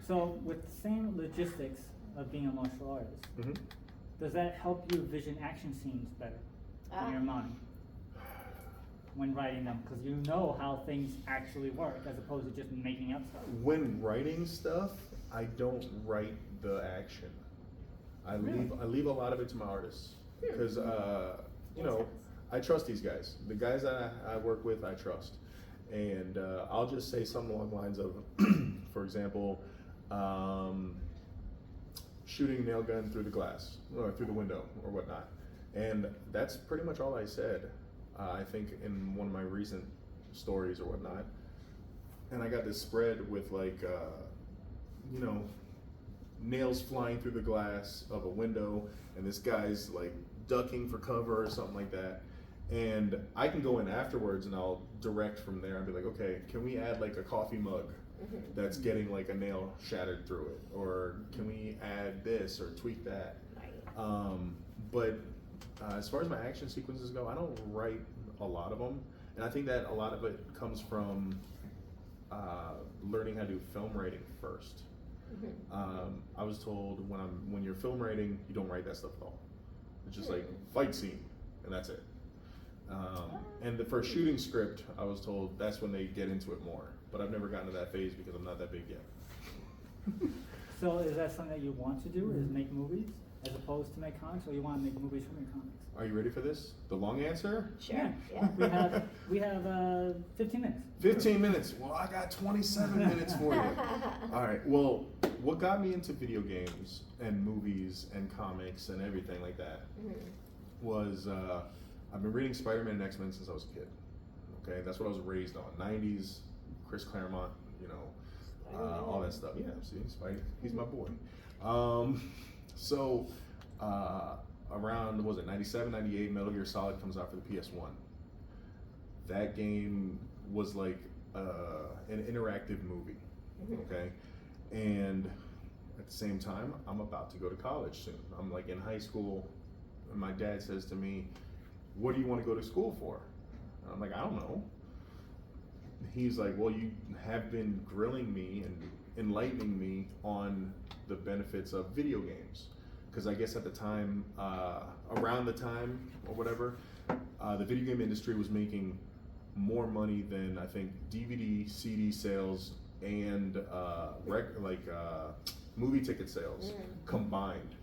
So, with the same logistics of being a martial artist, Mm-hmm. does that help you vision action scenes better in your mind when writing them? Because you know how things actually work as opposed to just making up stuff. When writing stuff, I don't write the action. I leave a lot of it to my artists because I trust these guys. The guys that I work with, I trust, and I'll just say something along the lines of, for example, shooting a nail gun through the glass or through the window or whatnot, and that's pretty much all I said. I think in one of my recent stories or whatnot, and I got this spread with like, you know, nails flying through the glass of a window, and this guy's like ducking for cover or something like that. And I can go in afterwards and I'll direct from there and be like, okay, can we add like a coffee mug that's getting like a nail shattered through it? Or can we add this or tweak that? But as far as my action sequences go, I don't write a lot of them. And I think that a lot of it comes from learning how to do film writing first. I was told when you're film writing, you don't write that stuff at all. It's just like fight scene, and that's it. And the first shooting script, I was told that's when they get into it more. But I've never gotten to that phase because I'm not that big yet. So is that something that you want to do, is make movies as opposed to make comics, or you want to make movies from your comics? Are you ready for this? The long answer? Sure. We have 15 minutes. 15 minutes. Well, I got 27 minutes for you. All right. Well, what got me into video games and movies and comics and everything like that was I've been reading Spider-Man and X-Men since I was a kid. Okay, that's what I was raised on. 90s, Chris Claremont, you know, all that stuff. Yeah, see, Spidey, he's my boy. So around, was it 97, 98, Metal Gear Solid comes out for the PS1. That game was like an interactive movie, okay? And at the same time, I'm about to go to college soon. I'm like in high school, and my dad says to me, what do you want to go to school for? And I'm like, I don't know. He's like, well, you have been grilling me and enlightening me on the benefits of video games. Because I guess at the time, around the time or whatever, the video game industry was making more money than I think DVD, CD sales, and movie ticket sales combined.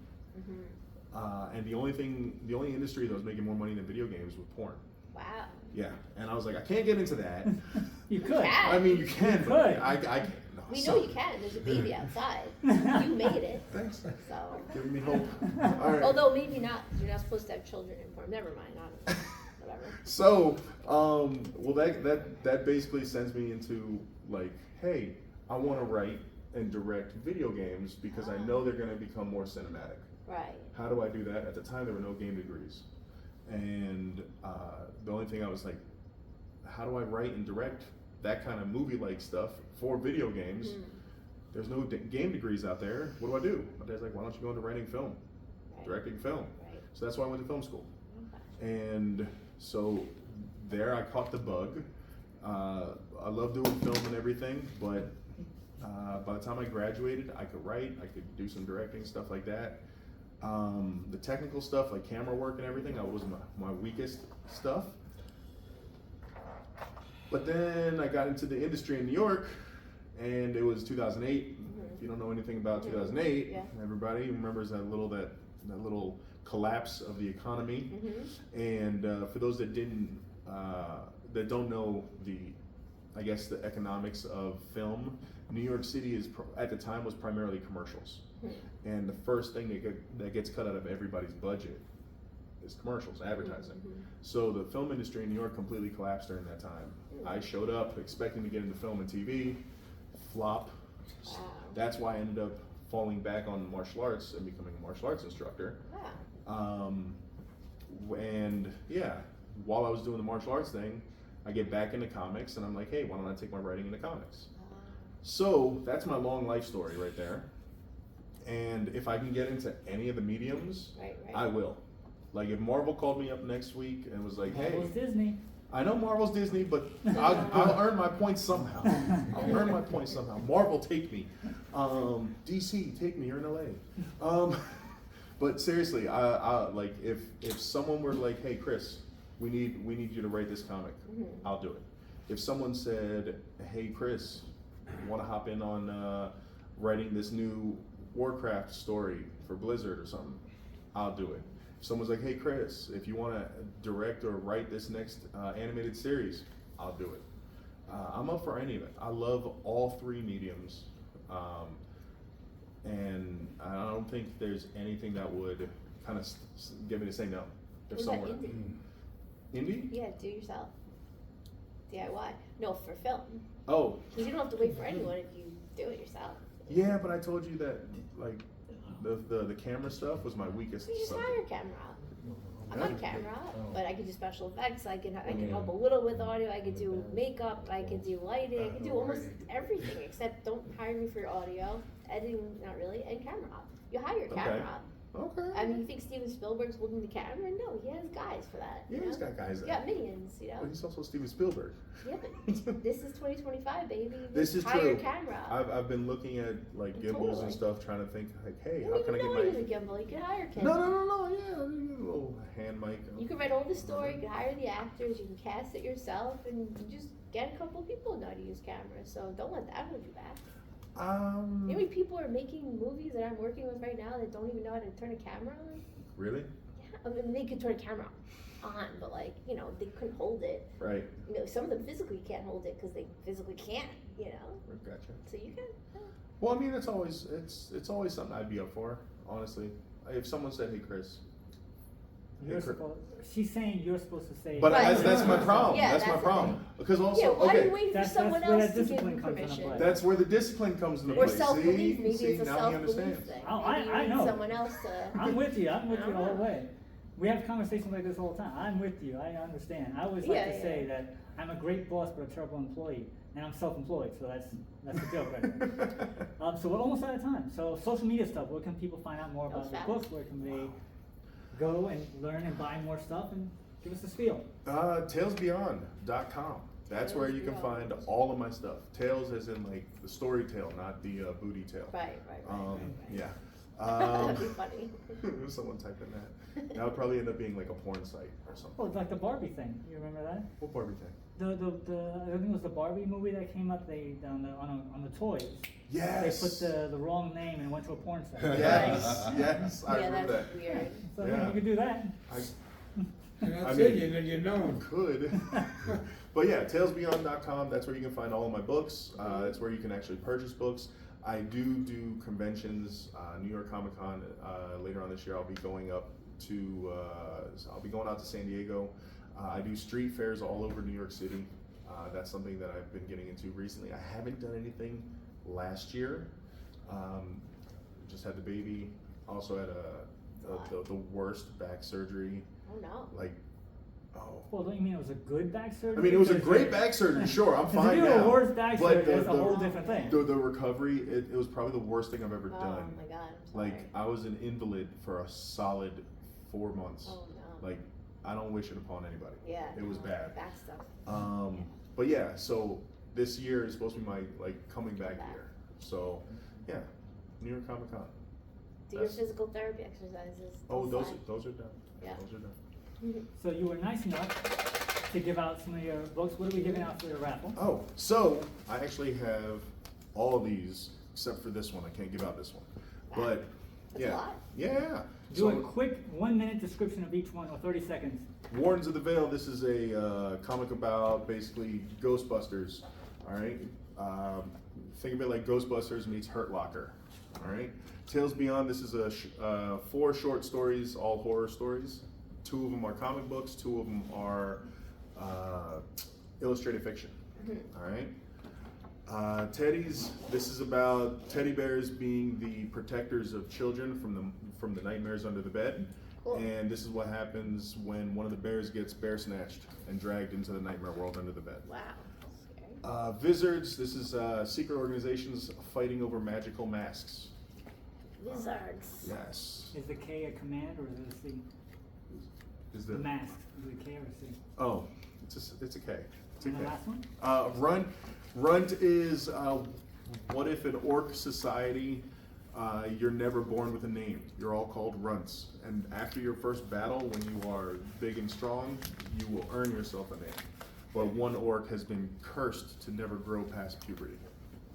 And the only industry that was making more money than video games was porn. Wow. Yeah, and I was like, I can't get into that. You could. I mean, you can, You but could. I can't. No, We so- know you can. There's a baby outside. You made it. Thanks. So. Giving me hope. All right. Although maybe not. You're not supposed to have children in porn. Never mind. I don't know. Whatever. So, well, that basically sends me into like, hey, I want to write and direct video games because I know they're going to become more cinematic. Right. How do I do that? At the time, there were no game degrees, and the only thing I was like, how do I write and direct that kind of movie-like stuff for video games? There's no game degrees out there. What do I do? My dad's like, why don't you go into writing film, directing film? Right. So that's why I went to film school. And so there I caught the bug. I love doing film and everything, but by the time I graduated, I could write, I could do some directing, stuff like that. The technical stuff, like camera work and everything, that was my weakest stuff. But then I got into the industry in New York, and it was 2008. If you don't know anything about 2008, everybody remembers that little collapse of the economy. And for those that don't know I guess the economics of film, New York City at the time was primarily commercials. And the first thing that gets cut out of everybody's budget is commercials, advertising. So the film industry in New York completely collapsed during that time. I showed up expecting to get into film and TV, flop. Wow. That's why I ended up falling back on martial arts and becoming a martial arts instructor. Wow. And yeah, while I was doing the martial arts thing, I get back into comics and I'm like, hey, why don't I take my writing into comics? So that's my long life story right there. And if I can get into any of the mediums, I will. Like if Marvel called me up next week and was like, hey, Marvel's Disney. I know Marvel's Disney, but I'll earn my points somehow. I'll earn my points somehow. Marvel, take me. DC, take me. You're in LA. But seriously, I like if someone were like, hey, Kris, we need you to write this comic, I'll do it. If someone said, hey, Kris, want to hop in on writing this new Warcraft story for Blizzard or something, I'll do it. If someone's like, hey, Kris, if you want to direct or write this next animated series, I'll do it. I'm up for any of it. I love all three mediums. And I don't think there's anything that would kind of get me to say no. If What about someone indie? indie? Yeah, do it yourself. DIY. No, for film. Oh, Because you don't have to wait for anyone if you do it yourself. yeah, but I told you that like the camera stuff was my weakest So you just subject. hire a camera op. I'm not a camera op, but I can do special effects. I can help a little with audio. I could do makeup. I could do lighting. I could do almost everything except don't hire me for your audio, editing, not really, and camera op. You hire a camera op. Okay. I mean, you think Steven Spielberg's holding the camera? No, he has guys for that. Yeah, you he's know? got guys. He got minions, you know. But he's also Steven Spielberg. Yeah, but this is 2025, baby. This is hire true. a camera op. I've been looking at like gimbals and stuff, trying to think like, hey, You how don't can I even get know my how to use a gimbal. You can hire a No, camera. yeah, a little hand mic. You can write all the story, you can hire the actors, you can cast it yourself, and you just get a couple of people who know how to use cameras. So don't let that hold you back. You know how many people are making movies that I'm working with right now that don't even know how to turn a camera on? Really? Yeah, I mean, they could turn a camera on, but like, you know, they couldn't hold it. Right. You know, some of them physically can't hold it because they physically can't, you know? Gotcha. So you can. Well, I mean, it's always something I'd be up for, honestly. If someone said, "Hey, Chris," You're supposed. She's saying you're supposed to say. but Right. that's my problem. Yeah, that's my that's problem. Because also, Yeah, why are okay, you waiting for That's someone where else that to give discipline you comes into permission? play. that's where the discipline comes into Or play. self-belief, maybe See, it's a now he self-belief understands. thing. Oh, Maybe you I need know. someone else to. I'm with you. I'm with I you don't all the know. way. We have conversations like this all the time. I'm with you. I understand. I always like Yeah, to yeah. say that I'm a great boss but a terrible employee, and I'm self-employed, so that's a joke right there. So we're almost out of time. So social media stuff. Where can people find out more That was about your fast. books? Where can they go and learn and buy more stuff? And give us the spiel. Talesbeyond.com. That's where you can find all of my stuff. Tales as in like the story tale, not the booty tale. Right. Yeah. That'd be funny. Someone type in that. That would probably end up being like a porn site or something. Oh, like the Barbie thing. You remember that? What Barbie thing? The I think it was the Barbie movie that came up. They on the toys. Yes. They put the wrong name and went to a porn site. Yes. Yes. I Yeah, remember that's that. weird. So Yeah. you could do that. And that's I it, mean- you're known. Could. But yeah, talesbeyond.com, that's where you can find all of my books. That's where you can actually purchase books. I do conventions, New York Comic Con. Later on this year, I'll be going out to San Diego. I do street fairs all over New York City. That's something that I've been getting into recently. I haven't done anything last year. Just had the baby. Also had the worst back surgery. Oh no. Like, Well, don't you mean it was a good back surgery? I mean, it was a Because great back surgery. Sure, I'm If fine you do now. a worse back But surgery, that's a whole different thing. The recovery, it was probably the worst thing I've ever Oh done. my god. I'm sorry. Like, I was an invalid for a solid 4 months. Oh no. Like, I don't wish it upon anybody. Yeah. It was no, bad. Back stuff. But yeah, so this year is supposed to be my coming back Back. year. So yeah, New York Comic Con. Do your That's- physical therapy exercises. Oh, those decide. are done. Yeah. Those are done. So you were nice enough to give out some of your books. What are we giving out for your raffle? Oh, so I actually have all of these except for this one. I can't give out this one. But That's yeah. a lot. Yeah. Do So a quick 1 minute description of each one, or 30 seconds. Wardens of the Veil, this is a comic about basically Ghostbusters, all right? Think of it like Ghostbusters meets Hurt Locker, all right? Tales Beyond, this is 4 short stories, all horror stories. 2 of them are comic books, 2 of them are illustrated fiction, all right? Teddy's, this is about teddy bears being the protectors of children from the nightmares under the bed. Cool. And this is what happens when one of the bears gets bear snatched and dragged into the nightmare world under the bed. Wow. Scary. Wizards, this is secret organizations fighting over magical masks. Wizards. Yes. Is the K a command, or is it a C? Is The mask. Is it a K or a C? Oh, it's a K. It's a And the K. last one? Runt is what if an orc society, you're never born with a name. You're all called runts. And after your first battle, when you are big and strong, you will earn yourself a name. But one orc has been cursed to never grow past puberty.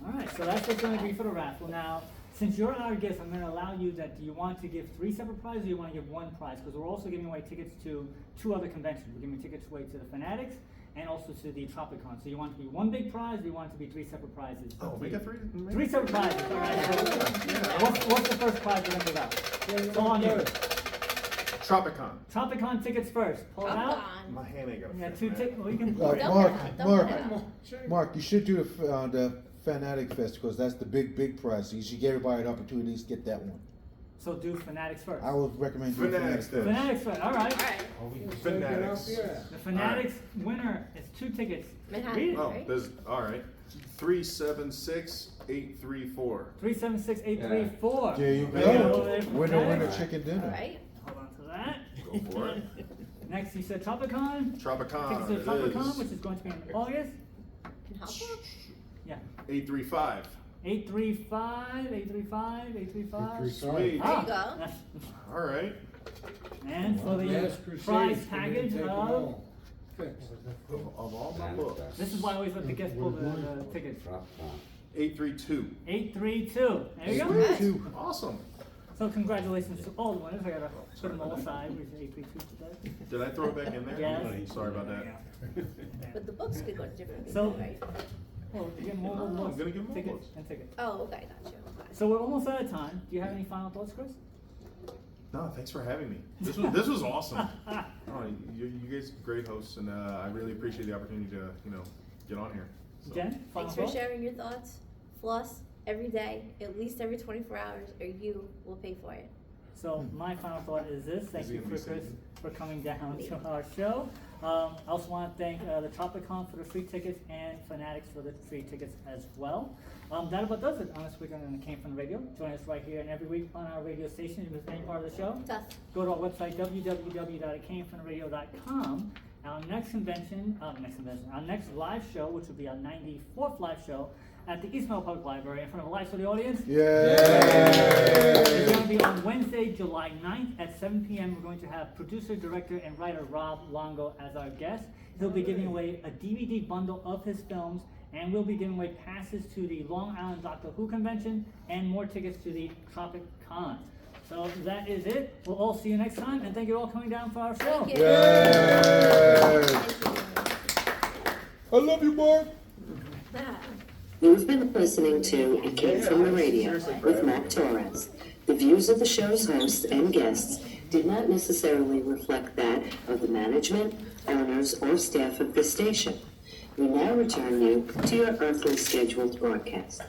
All right, so that's what's going to be for the raffle. Now, since you're our guest, I'm going to allow you that. Do you want to give 3 separate prizes, or do you want to give 1 prize? Because we're also giving away tickets to 2 other conventions. We're giving tickets away to the Fanatics and also to the Tropicon. So you want it to be 1 big prize, or do you want it to be 3 separate prizes? Oh, make it 3. 3 separate prizes, all right. So what's the first prize you're going to give out? It's all on you. Tropicon. Tropicon tickets first. Pull it out. My hand ain't got a Yeah, fit, 2 man. tickets. We can. Don't Mark, have, don't Mark, have. Mark, you should do the Fanatic Fest because that's the big prize. You should give everybody an opportunity to get that one. So do Fanatics first. I would recommend doing Fanatics Fanatic then. Fanatics first. All right. Alright. Fanatics. The Fanatics winner is 2 tickets. Manhattan. Read it. Oh, Right? there's, all right. 376-834. 376-834. There you There you go. go. There's Winner, Fanatics. chicken dinner. Alright. Hold on to that. Go for it. Next, you said Tropicon. Tropicon. Tickets to it Tropicon, is. which is going to be in August. In Hopper? Yeah. 835. 835. Sweet. There you go. That's- All right. And for the Last Crusade, prize and then package take them of, all. Fixed. Of all my books. this is why I always let the guests pull the tickets. 832. 832. There you go. Alright. Awesome. So congratulations to all the winners. I gotta put them all aside. Where's 832 today? Did I throw it back in there? Yes. Sorry about that. But the books could go to different So- people, right? Oh, you get more No, I'm books, gonna give more tickets books. and tickets. Oh, okay, got you. Okay. So we're almost out of time. Do you have any final thoughts, Chris? No, thanks for having me. This was awesome. Oh, you guys are great hosts, and I really appreciate the opportunity to get on here. So. Jen, final Thanks for thoughts? sharing your thoughts. Floss every day, at least every 24 hours, or you will pay for it. So my final thought is this. Thank Is he you gonna for be Chris singing? for coming down to our show. I also want to thank the Tropicon for the free tickets and Fanatics for the free tickets as well. That about does it on this week on the Came From the Radio. Join us right here and every week on our radio station. If you missed any part of the show, Tough. go to our website www.itcamefromtheradio.com. Our next live show, which will be our 94th live show at the Eastmont Public Library in front of a live studio audience. It's going to be on Wednesday, July 9th at 7 p.m. We're going to have producer, director, and writer Rob Longo as our guest. He'll be giving away a DVD bundle of his films, and we'll be giving away passes to the Long Island Doctor Who convention and more tickets to the Tropicon. So that is it. We'll all see you next time, and thank you all coming down for our show. Thank you. I love you, Mark. You've been listening to It Came From the Radio with Matt Torres. The views of the show's hosts and guests did not necessarily reflect that of the management, owners, or staff of the station. We now return you to your earthly scheduled broadcast.